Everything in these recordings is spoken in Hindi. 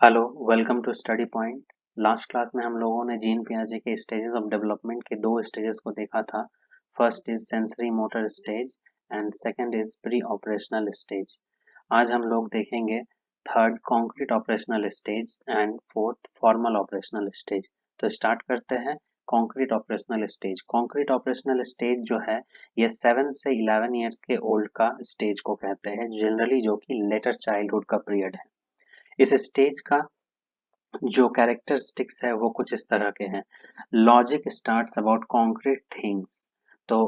Hello, welcome to Study Point. Last class में हम लोगों ने जीन पियाजे के स्टेजेस ऑफ डेवलपमेंट के दो स्टेजेस को देखा था। First is sensory motor stage and second is pre operational stage. आज हम लोग देखेंगे third concrete operational stage and fourth formal operational stage. तो स्टार्ट करते हैं। Concrete operational stage. Concrete operational stage जो है ये 7 से 11 ईयर्स के ओल्ड का स्टेज को कहते हैं, जनरली जो कि लेटर चाइल्डहुड का पीरियड है। इस स्टेज का जो कैरेक्टरिस्टिक्स है वो कुछ इस तरह के हैं। Logic starts about concrete things. तो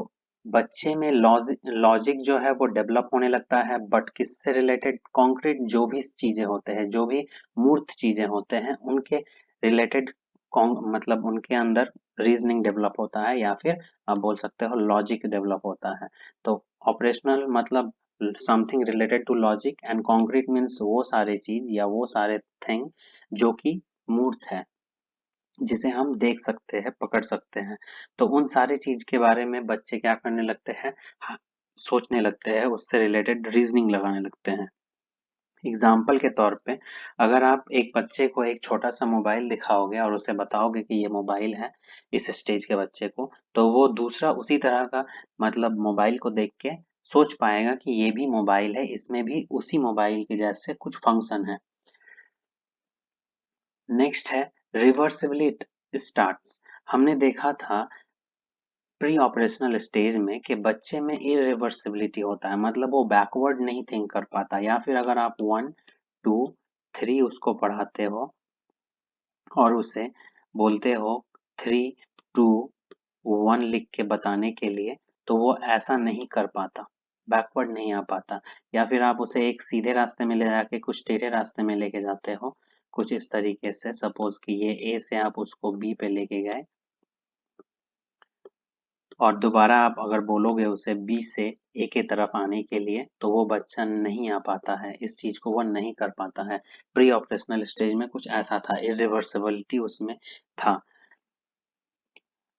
बच्चे में लॉजिक जो है वो डेवलप होने लगता है, बट किससे रिलेटेड? कॉन्क्रीट जो भी चीजें होते हैं, जो भी मूर्त चीजें होते हैं उनके रिलेटेड, मतलब उनके अंदर रीजनिंग डेवलप होता है, या फिर आप बोल सकते हो लॉजिक डेवलप होता है। तो ऑपरेशनल मतलब something related to logic, and concrete means वो सारे चीज या वो सारे थिंग जो कि मूर्त है, जिसे हम देख सकते हैं, पकड़ सकते हैं। तो उन सारी चीज के बारे में बच्चे क्या करने लगते हैं? हाँ, सोचने लगते हैं, उससे रिलेटेड रीजनिंग लगाने लगते हैं। एग्जाम्पल के तौर पे, अगर आप एक बच्चे को एक छोटा सा मोबाइल दिखाओगे और उसे बताओगे कि ये मोबाइल है, इस स्टेज के बच्चे को, तो वो दूसरा उसी तरह का मतलब मोबाइल को देख के सोच पाएगा कि ये भी मोबाइल है, इसमें भी उसी मोबाइल के जैसे कुछ फंक्शन है। नेक्स्ट है रिवर्सिबिलिटी स्टार्ट्स। हमने देखा था प्री ऑपरेशनल स्टेज में कि बच्चे में इरिवर्सिबिलिटी होता है, मतलब वो बैकवर्ड नहीं थिंक कर पाता, या फिर अगर आप 1 2 3 उसको पढ़ाते हो और उसे बोलते हो 3 2 1 लिख के बताने के लिए, तो वो ऐसा नहीं कर पाता, बैकवर्ड नहीं आ पाता। या फिर आप उसे एक सीधे रास्ते में ले जाके कुछ टेढ़े रास्ते में लेके जाते हो, कुछ इस तरीके से। सपोज कि ये ए से आप उसको बी पे लेके गए, और दोबारा आप अगर बोलोगे उसे बी से ए के तरफ आने के लिए, तो वो बच्चा नहीं आ पाता है, इस चीज को वो नहीं कर पाता है। प्री ऑपरेशनल स्टेज में कुछ ऐसा था, इरिवर्सिबिलिटी उसमें था।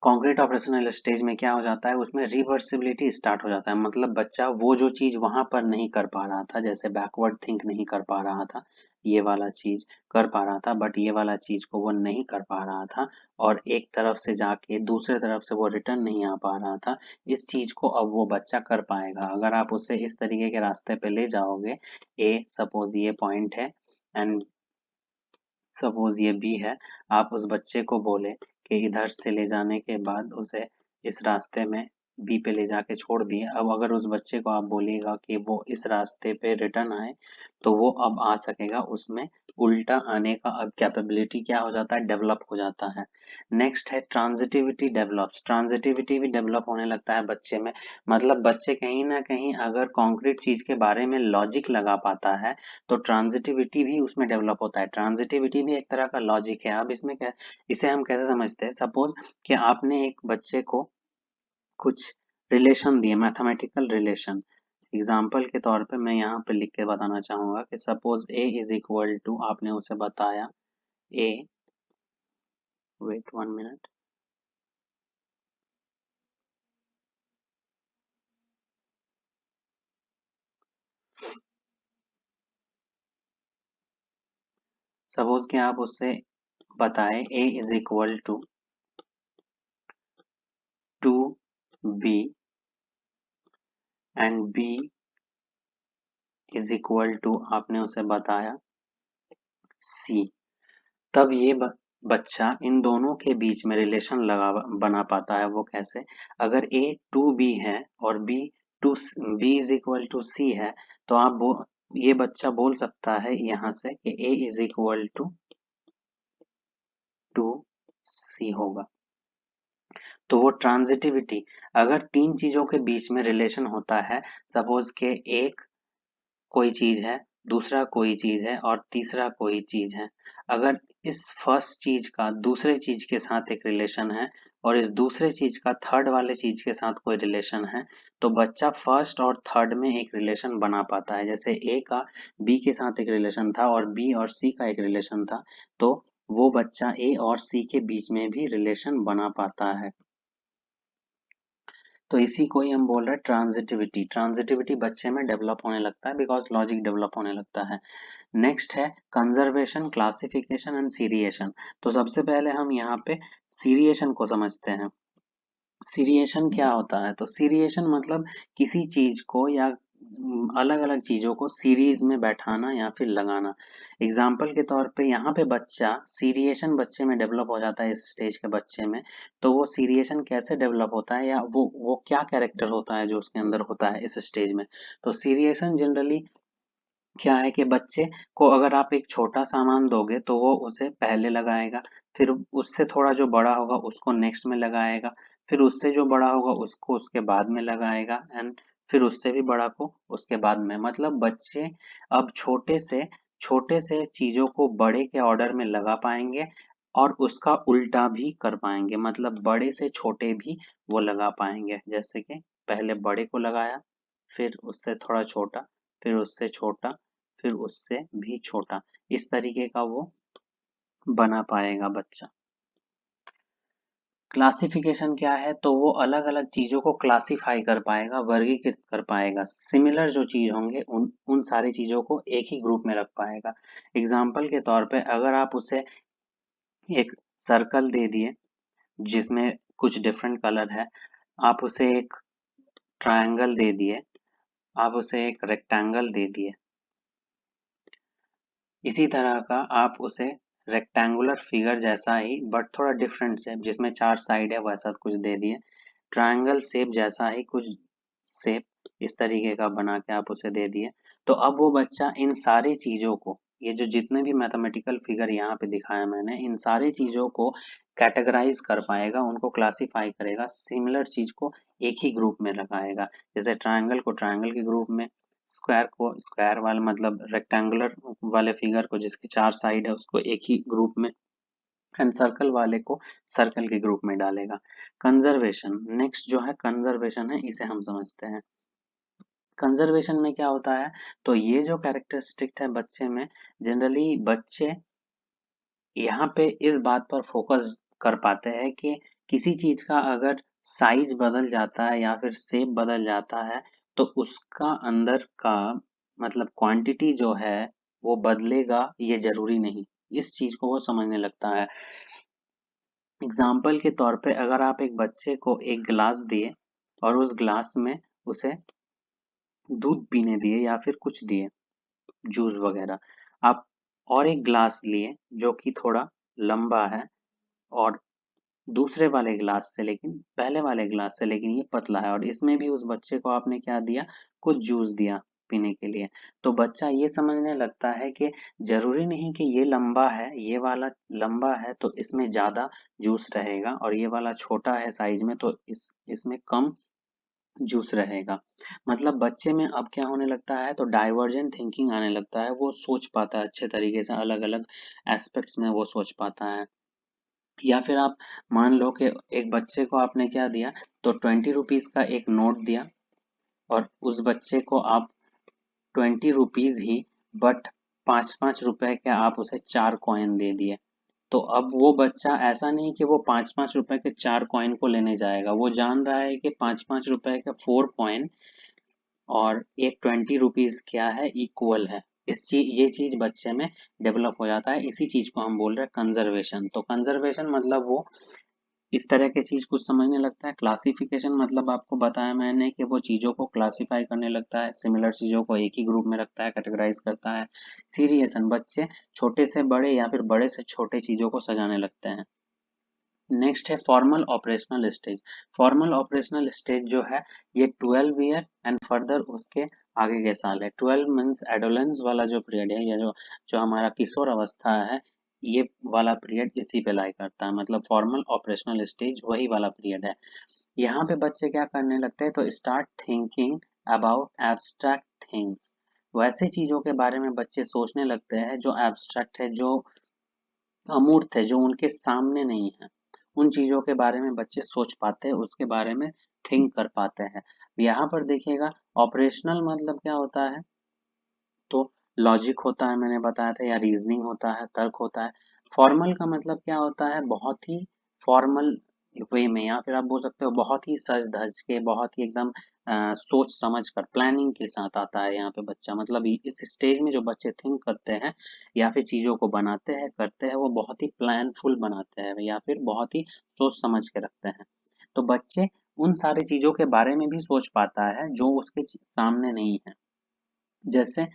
कॉन्क्रीट ऑपरेशनल स्टेज में क्या हो जाता है, उसमें रिवर्सिबिलिटी स्टार्ट हो जाता है, मतलब बच्चा वो जो चीज वहां पर नहीं कर पा रहा था, जैसे बैकवर्ड थिंक नहीं कर पा रहा था, ये वाला चीज कर पा रहा था, बट ये वाला चीज को वो नहीं कर पा रहा था, और एक तरफ से जाके दूसरे तरफ से वो रिटर्न नहीं आ पा रहा था। इस चीज को अब वो बच्चा कर पाएगा अगर आप उसे इस तरीके के रास्ते पे ले जाओगे। ए सपोज ये पॉइंट है, एंड सपोज ये बी है। आप उस बच्चे को बोले कि इधर से ले जाने के बाद उसे इस रास्ते में बी पे ले जाके छोड़ दिए। अब अगर उस बच्चे को आप बोलिएगा कि वो इस रास्ते पे रिटर्न आए, तो वो अब आ सकेगा, उसमें उल्टा आने का अब कैपेबिलिटी क्या हो जाता है, डेवलप हो जाता है। नेक्स्ट है ट्रांजिटिविटी डेवलप्स। ट्रांजिटिविटी भी डेवलप होने लगता है बच्चे में, मतलब बच्चे कहीं ना कहीं अगर कॉन्क्रीट चीज के बारे में लॉजिक लगा पाता है, तो ट्रांजिटिविटी भी उसमें डेवलप होता है। ट्रांजिटिविटी भी एक तरह का लॉजिक है। अब इसमें क्या, इसे हम कैसे समझते हैं? सपोज कि आपने एक बच्चे को कुछ रिलेशन दिए, मैथमेटिकल रिलेशन। एग्जाम्पल के तौर पे मैं यहाँ पे लिख के बताना चाहूंगा कि suppose A is equal to, आपने उसे बताया ए, वेट 1 मिनट, सपोज कि आप उससे बताए A is equal to 2b and b is equal to, आपने उसे बताया c। तब ये बच्चा इन दोनों के बीच में रिलेशन लगा बना पाता है। वो कैसे? अगर a 2b है और b is equal to c है, तो ये बच्चा बोल सकता है यहाँ से कि a is equal to 2c होगा। तो वो ट्रांजिटिविटी, अगर तीन चीजों के बीच में रिलेशन होता है, सपोज के एक कोई चीज है, दूसरा कोई चीज है, और तीसरा कोई चीज है। अगर इस फर्स्ट चीज का दूसरे चीज के साथ एक रिलेशन है, और इस दूसरे चीज का थर्ड वाले चीज के साथ कोई रिलेशन है, तो बच्चा फर्स्ट और थर्ड में एक रिलेशन बना पाता है। जैसे ए का बी के साथ एक रिलेशन था और बी और सी का एक रिलेशन था, तो वो बच्चा ए और सी के बीच में भी रिलेशन बना पाता है। तो इसी को ही हम बोल रहे हैं ट्रांजिटिविटी। ट्रांजिटिविटी बच्चे में डेवलप होने लगता है बिकॉज लॉजिक डेवलप होने लगता है। नेक्स्ट है कंजर्वेशन, क्लासिफिकेशन एंड सीरिएशन। तो सबसे पहले हम यहाँ पे सीरिएशन को समझते हैं। सीरिएशन क्या होता है? तो सीरिएशन मतलब किसी चीज को या अलग अलग चीजों को सीरीज में बैठाना या फिर लगाना। एग्जाम्पल के तौर पे यहाँ पे बच्चा सीरिएशन बच्चे में डेवलप हो जाता है इस स्टेज के बच्चे में। तो वो सीरिएशन कैसे डेवलप होता है या वो क्या कैरेक्टर होता है जो उसके अंदर होता है इस स्टेज में? तो सीरिएशन जनरली क्या है कि बच्चे को अगर आप एक छोटा सामान दोगे तो वो उसे पहले लगाएगा, फिर उससे थोड़ा जो बड़ा होगा उसको नेक्स्ट में लगाएगा, फिर उससे जो बड़ा होगा उसको उसके बाद में लगाएगा एंड फिर उससे भी बड़ा को उसके बाद में। मतलब बच्चे अब छोटे से चीजों को बड़े के ऑर्डर में लगा पाएंगे और उसका उल्टा भी कर पाएंगे। मतलब बड़े से छोटे भी वो लगा पाएंगे। जैसे कि पहले बड़े को लगाया, फिर उससे थोड़ा छोटा, फिर उससे छोटा, फिर उससे भी छोटा। इस तरीके का वो बना पाएगा बच्चा। क्लासिफिकेशन क्या है? तो वो अलग अलग चीजों को क्लासिफाई कर पाएगा, वर्गीकृत कर पाएगा। सिमिलर जो चीज होंगे उन उन सारी चीजों को एक ही ग्रुप में रख पाएगा। एग्जाम्पल के तौर पे अगर आप उसे एक सर्कल दे दिए जिसमें कुछ डिफरेंट कलर है, आप उसे एक ट्रायंगल दे दिए, आप उसे एक रेक्टेंगल दे दिए, इसी तरह का आप उसे रेक्टेंगुलर फिगर जैसा ही बट थोड़ा डिफरेंट शेप जिसमें 4 साइड है वैसा कुछ दे दिए, ट्रायंगल शेप जैसा ही कुछ शेप इस तरीके का बना के आप उसे दे दिए। तो अब वो बच्चा इन सारी चीजों को, ये जो जितने भी मैथमेटिकल फिगर यहाँ पे दिखाया मैंने, इन सारी चीजों को कैटेगराइज कर पाएगा, उनको क्लासिफाई करेगा, सिमिलर चीज को एक ही ग्रुप में लगाएगा। जैसे ट्रायंगल को ट्रायंगल के ग्रुप में, स्क्वायर को स्क्वायर वाले मतलब रेक्टेंगुलर वाले फिगर को जिसके 4 साइड है उसको एक ही ग्रुप में, एंड सर्कल वाले को सर्कल के ग्रुप में डालेगा। कंजर्वेशन, नेक्स्ट जो है कंजर्वेशन है, इसे हम समझते हैं। कंजर्वेशन में क्या होता है? तो ये जो कैरेक्टरिस्टिक है बच्चे में, जनरली बच्चे यहाँ पे इस बात पर फोकस कर पाते हैं कि किसी चीज का अगर साइज बदल जाता है या फिर शेप बदल जाता है तो उसका अंदर का मतलब क्वांटिटी जो है वो बदलेगा, ये जरूरी नहीं। इस चीज को वो समझने लगता है। एग्जाम्पल के तौर पे अगर आप एक बच्चे को एक गिलास दिए और उस गिलास में उसे दूध पीने दिए या फिर कुछ दिए, जूस वगैरह, आप और एक ग्लास लिए जो कि थोड़ा लंबा है और दूसरे वाले गिलास से, लेकिन पहले वाले गिलास से लेकिन ये पतला है, और इसमें भी उस बच्चे को आपने क्या दिया, कुछ जूस दिया पीने के लिए। तो बच्चा ये समझने लगता है कि जरूरी नहीं कि ये लंबा है, ये वाला लंबा है तो इसमें ज्यादा जूस रहेगा और ये वाला छोटा है साइज में तो इसमें कम जूस रहेगा। मतलब बच्चे में अब क्या होने लगता है, तो डाइवर्जेंट थिंकिंग आने लगता है। वो सोच पाता है अच्छे तरीके से, अलग अलग एस्पेक्ट्स में वो सोच पाता है। या फिर आप मान लो कि एक बच्चे को आपने क्या दिया, तो 20 रुपीज का एक नोट दिया और उस बच्चे को आप 20 रुपीज ही बट 5-5 रुपए के आप उसे 4 कॉइन दे दिए। तो अब वो बच्चा ऐसा नहीं कि वो 5-5 रुपए के 4 कॉइन को लेने जाएगा, वो जान रहा है कि 5-5 रुपए के 4 कॉइन और एक 20 रुपीज क्या है, इक्वल है। ये चीज बच्चे में डेवलप हो जाता है। इसी चीज को हम बोल रहे हैं कंजर्वेशन। तो कंजर्वेशन मतलब वो इस तरह की चीज कुछ समझने लगता है। क्लासिफिकेशन मतलब आपको बताया मैंने कि वो चीजों को क्लासिफाई करने लगता है, सिमिलर चीजों को एक ही ग्रुप में रखता है, कैटेगराइज करता है। सीरिएशन, बच्चे छोटे से बड़े या फिर बड़े से छोटे चीजों को सजाने लगते हैं। नेक्स्ट है formal operational stage. Formal operational stage जो है ये 12 ईयर एंड फर्दर उसके आगे के साल है। 12 मीन्स एडोलेंस वाला जो पीरियड है, या जो जो हमारा किशोर अवस्था है, ये वाला पीरियड इसी पे लाई करता है। मतलब फॉर्मल ऑपरेशनल स्टेज वही वाला पीरियड है। यहाँ पे बच्चे क्या करने लगते हैं, तो start thinking about abstract things. वैसे चीजों के बारे में बच्चे सोचने लगते हैं जो एब्स्ट्रैक्ट है, जो अमूर्त है, जो उनके सामने नहीं है। उन चीजों के बारे में बच्चे सोच पाते हैं, उसके बारे में थिंक कर पाते हैं। यहाँ पर देखिएगा ऑपरेशनल मतलब क्या होता है, तो लॉजिक होता है, मैंने बताया था, या रीजनिंग होता है, तर्क होता है। फॉर्मल का मतलब क्या होता है, बहुत ही फॉर्मल वे में, या फिर आप बोल सकते हो बहुत ही सज धज के, बहुत ही एकदम सोच समझ कर प्लानिंग के साथ आता है यहाँ पे बच्चा। मतलब इस स्टेज में जो बच्चे थिंक करते हैं या फिर चीजों को बनाते हैं करते हैं, वो बहुत ही प्लानफुल बनाते हैं या फिर बहुत ही सोच समझ के रखते हैं। तो बच्चे उन सारी चीजों के बारे में भी सोच पाता है जो उसके सामने नहीं है। जैसे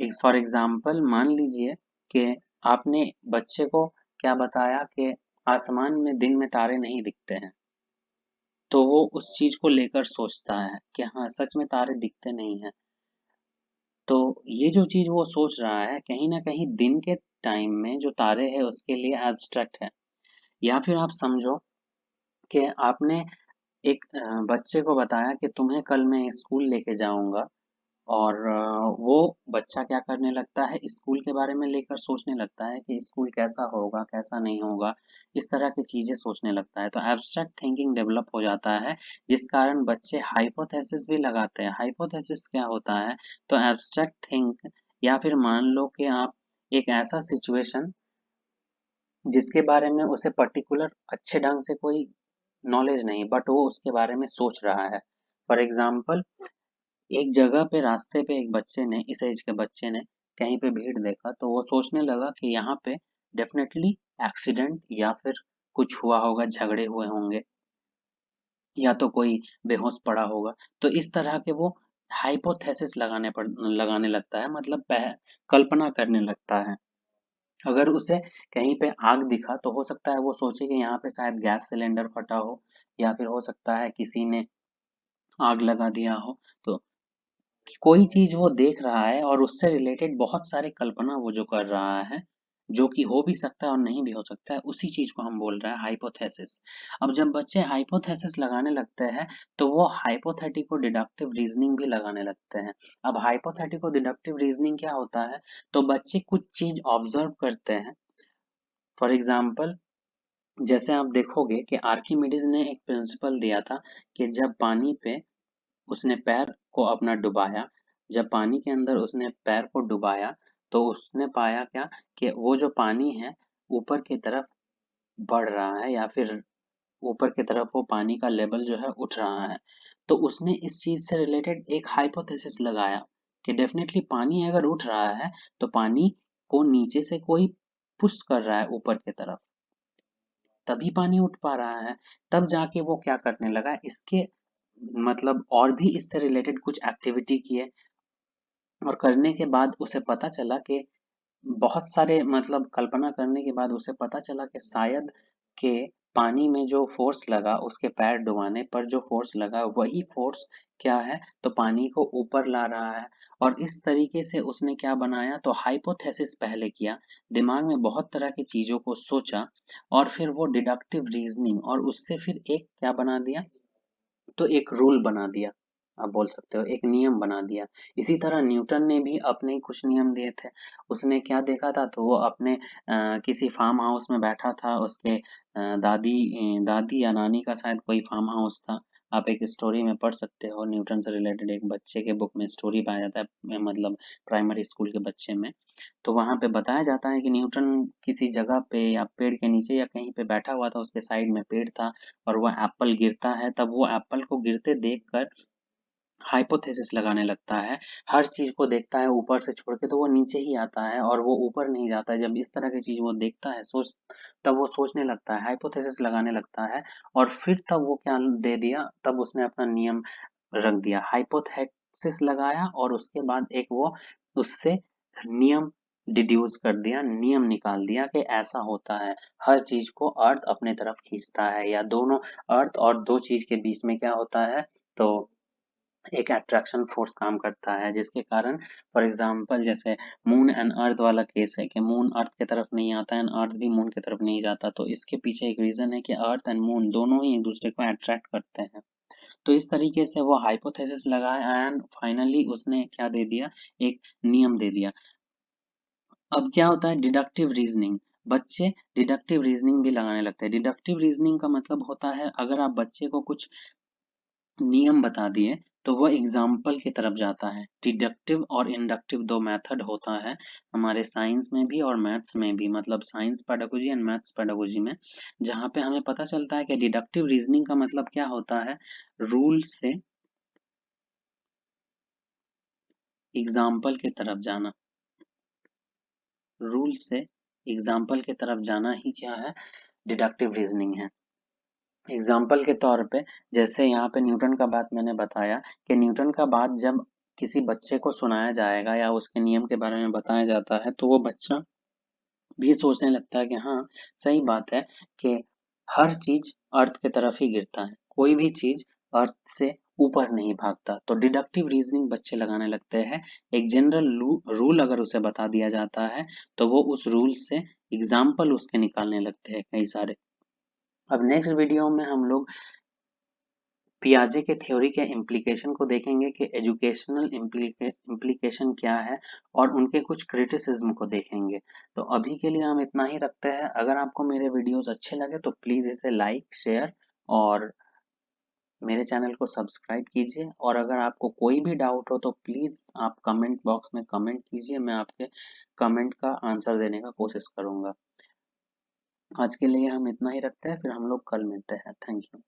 फॉर एग्जाम्पल मान लीजिए कि आपने बच्चे को क्या बताया कि आसमान में दिन में तारे नहीं दिखते हैं, तो वो उस चीज को लेकर सोचता है कि हाँ सच में तारे दिखते नहीं हैं। तो ये जो चीज वो सोच रहा है, कहीं ना कहीं दिन के टाइम में जो तारे हैं उसके लिए एब्स्ट्रैक्ट है। या फिर आप समझो कि आपने एक बच्चे को बताया कि तुम्हें कल मैं स्कूल लेके जाऊंगा, और वो बच्चा क्या करने लगता है, स्कूल के बारे में लेकर सोचने लगता है कि स्कूल कैसा होगा कैसा नहीं होगा, इस तरह की चीजें सोचने लगता है। तो एब्स्ट्रैक्ट थिंकिंग डेवलप हो जाता है, जिस कारण बच्चे हाइपोथेसिस भी लगाते हैं। हाइपोथेसिस क्या होता है, तो एब्स्ट्रैक्ट थिंक, या फिर मान लो कि आप एक ऐसा सिचुएशन जिसके बारे में उसे पर्टिकुलर अच्छे ढंग से कोई नॉलेज नहीं, बट वो उसके बारे में सोच रहा है। फॉर एग्जाम्पल, एक जगह पे रास्ते पे एक बच्चे ने, इस एज के बच्चे ने कहीं पे भीड़ देखा, तो वो सोचने लगा कि यहाँ पे डेफिनेटली एक्सीडेंट या फिर कुछ हुआ होगा, झगड़े हुए होंगे, या तो कोई बेहोश पड़ा होगा। तो इस तरह के वो हाइपोथेसिस लगाने लगता है, मतलब कल्पना करने लगता है। अगर उसे कहीं पे आग दिखा तो हो सकता है वो सोचे कि यहाँ पे शायद गैस सिलेंडर फटा हो, या फिर हो सकता है किसी ने आग लगा दिया हो। तो कोई चीज वो देख रहा है और उससे रिलेटेड बहुत सारे कल्पना वो जो कर रहा है, जो कि हो भी सकता है और नहीं भी हो सकता है, उसी चीज को हम बोल रहे हैं हाइपोथेसिस। अब जब बच्चे हाइपोथेसिस लगाने लगते हैं, तो वो हाइपोथेटिको डिडक्टिव रीजनिंग भी लगाने लगते हैं। अब हाइपोथेटिको डिडक्टिव रीजनिंग क्या होता है, तो बच्चे कुछ चीज ऑब्जर्व करते हैं। फॉर एग्जाम्पल, जैसे आप देखोगे कि आर्किमिडीज ने एक प्रिंसिपल दिया था कि जब पानी पे उसने पैर को अपना डुबाया, जब पानी के अंदर उसने पैर को डुबाया, तो उसने पाया क्या, कि वो जो पानी है ऊपर की तरफ बढ़ रहा है, या फिर ऊपर की तरफ वो पानी का लेवल जो है उठ रहा है। तो उसने इस चीज से रिलेटेड एक हाइपोथेसिस लगाया कि डेफिनेटली पानी अगर उठ रहा है, तो पानी को नीचे से कोई पुश कर रहा है ऊपर की तरफ, तभी पानी उठ पा रहा है। तब जाके वो क्या करने लगा, इसके मतलब और भी इससे रिलेटेड कुछ एक्टिविटी किए, और करने के बाद उसे पता चला कि बहुत सारे मतलब कल्पना करने के बाद उसे पता चला कि शायद के पानी में जो फोर्स लगा, उसके पैर डुबाने पर जो फोर्स लगा वही फोर्स क्या है, तो पानी को ऊपर ला रहा है। और इस तरीके से उसने क्या बनाया, तो हाइपोथेसिस पहले किया, दिमाग में बहुत तरह की चीजों को सोचा, और फिर वो डिडक्टिव रीजनिंग, और उससे फिर एक क्या बना दिया, तो एक रूल बना दिया, आप बोल सकते हो एक नियम बना दिया। इसी तरह न्यूटन ने भी अपने कुछ नियम दिए थे। उसने क्या देखा था, तो वो अपने किसी फार्म हाउस में बैठा था, उसके दादी या नानी का शायद कोई फार्म हाउस था। आप एक स्टोरी में पढ़ सकते हो, न्यूटन से रिलेटेड एक बच्चे के बुक में स्टोरी पाया जाता है, मतलब प्राइमरी स्कूल के बच्चे में। तो वहां पे बताया जाता है कि न्यूटन किसी जगह पे या पेड़ के नीचे या कहीं पे बैठा हुआ था, उसके साइड में पेड़ था, और वह एप्पल गिरता है, तब वो एप्पल को गिरते देखकर हाइपोथेसिस लगाने लगता है। हर चीज को देखता है ऊपर से छोड़ के, तो वो नीचे ही आता है और वो ऊपर नहीं जाता है। जब इस तरह की चीज वो देखता है, सोच तब वो सोचने लगता है, हाइपोथेसिस लगाने लगता है। और फिर तब वो क्या दे दिया, तब उसने अपना नियम रख दिया, हाइपोथेसिस लगाया, और उसके बाद एक वो उससे नियम डिड्यूस कर दिया, नियम निकाल दिया कि ऐसा होता है, हर चीज को अर्थ अपने तरफ खींचता है, या दोनों अर्थ और दो चीज के बीच में क्या होता है, तो एक अट्रैक्शन फोर्स काम करता है, जिसके कारण फॉर एग्जांपल जैसे मून एंड अर्थ वाला केस है कि मून अर्थ की तरफ नहीं आता है, अर्थ भी मून की तरफ नहीं जाता। तो इसके पीछे एक रीजन है कि अर्थ एंड मून दोनों ही एक दूसरे को अट्रैक्ट करते हैं। तो इस तरीके से वो हाइपोथेसिस लगाया एंड फाइनली उसने क्या दे दिया, एक नियम दे दिया। अब क्या होता है डिडक्टिव रीजनिंग, बच्चे डिडक्टिव रीजनिंग भी लगाने लगते हैं। डिडक्टिव रीजनिंग का मतलब होता है, अगर आप बच्चे को कुछ नियम बता दिए, तो वो एग्जाम्पल की तरफ जाता है। डिडक्टिव और इंडक्टिव दो मेथड होता है हमारे साइंस में भी और मैथ्स में भी, मतलब science pedagogy and maths pedagogy में, जहाँ पे हमें पता चलता है कि डिडक्टिव रीजनिंग का मतलब क्या होता है, रूल से एग्जाम्पल की तरफ जाना। रूल से एग्जाम्पल की तरफ जाना ही क्या है, डिडक्टिव रीजनिंग है। एग्जाम्पल के तौर पे जैसे यहाँ पे न्यूटन का बात मैंने बताया कि न्यूटन का बात जब किसी बच्चे को सुनाया जाएगा या उसके नियम के बारे में बताया जाता है तो वो बच्चा भी सोचने लगता है कि हाँ, सही बात है कि हर चीज अर्थ की तरफ ही गिरता है, कोई भी चीज अर्थ से ऊपर नहीं भागता। तो डिडक्टिव रीजनिंग बच्चे लगाने लगते हैं। एक जनरल रूल अगर उसे बता दिया जाता है तो वो उस रूल से एग्जाम्पल उसके निकालने लगते हैं कई सारे। अब नेक्स्ट वीडियो में हम लोग पियाजे के थ्योरी के इम्प्लीकेशन को देखेंगे कि एजुकेशनल इम्प्लीकेशन क्या है, और उनके कुछ क्रिटिसिज्म को देखेंगे। तो अभी के लिए हम इतना ही रखते हैं। अगर आपको मेरे वीडियोस अच्छे लगे तो प्लीज़ इसे लाइक, शेयर और मेरे चैनल को सब्सक्राइब कीजिए। और अगर आपको कोई भी डाउट हो तो प्लीज़ आप कमेंट बॉक्स में कमेंट कीजिए, मैं आपके कमेंट का आंसर देने का कोशिश करूँगा। आज के लिए हम इतना ही रखते हैं, फिर हम लोग कल मिलते हैं। Thank you.